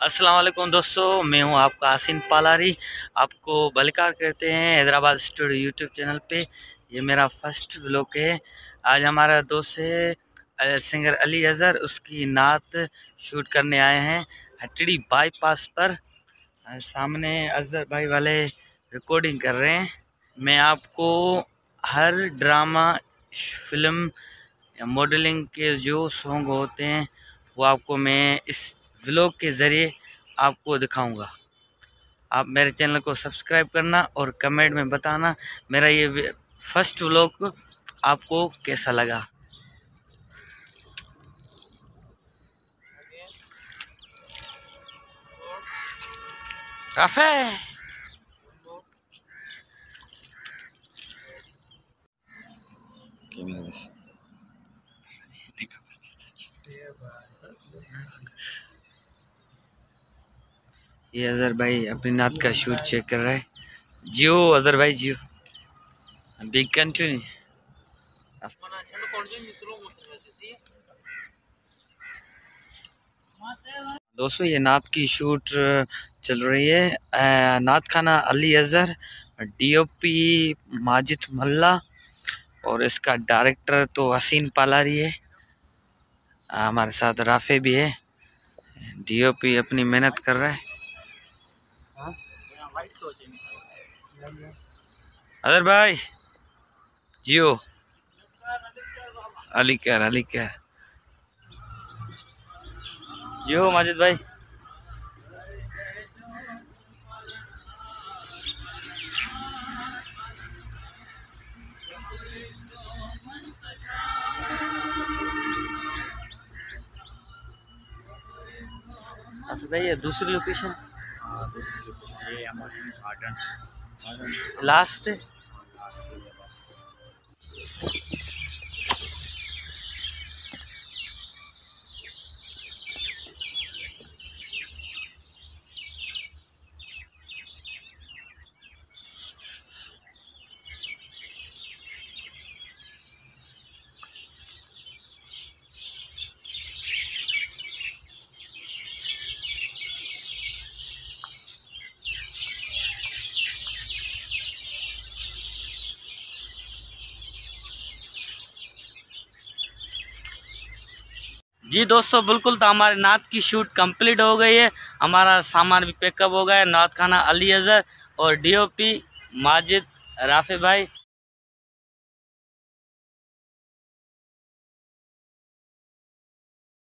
अस्सलाम वालेकुम दोस्तों, मैं हूं आपका आसिन पालारी। आपको बलिकार कहते हैं हैदराबाद स्टूडियो यूट्यूब चैनल पे। ये मेरा फर्स्ट व्लॉग है। आज हमारा दोस्त है सिंगर अली अज़हर, उसकी नात शूट करने आए हैं हटड़ी बाईपास पर। सामने अज़हर भाई वाले रिकॉर्डिंग कर रहे हैं। मैं आपको हर ड्रामा, फिल्म या मॉडलिंग के जो सॉन्ग होते हैं वो आपको मैं इस व्लॉग के ज़रिए आपको दिखाऊंगा। आप मेरे चैनल को सब्सक्राइब करना और कमेंट में बताना मेरा ये फर्स्ट व्लॉग आपको कैसा लगा। राफे ये अज़हर भाई अपनी नात का शूट चेक कर रहा है। जियो अज़हर भाई जियो, बिग कंटिन्यू। दोस्तों ये नात की शूट चल रही है। नात खाना अली अज़हर, डीओपी माजिद मल्ला और इसका डायरेक्टर तो हसीन पालारी है। हमारे साथ राफे भी है। डीओपी अपनी मेहनत कर रहा है। अज़हर भाई जियो, अली क्या जियो माजिद भाई। भाई ये दूसरी लोकेशन, ये हमारे गार्डन लास्ट जी दोस्तों, बिल्कुल। तो हमारे नात की शूट कंप्लीट हो गई है। हमारा सामान भी पैकअप हो गया है। नात खाना अली अज़हर और डीओपी माजिद राफे भाई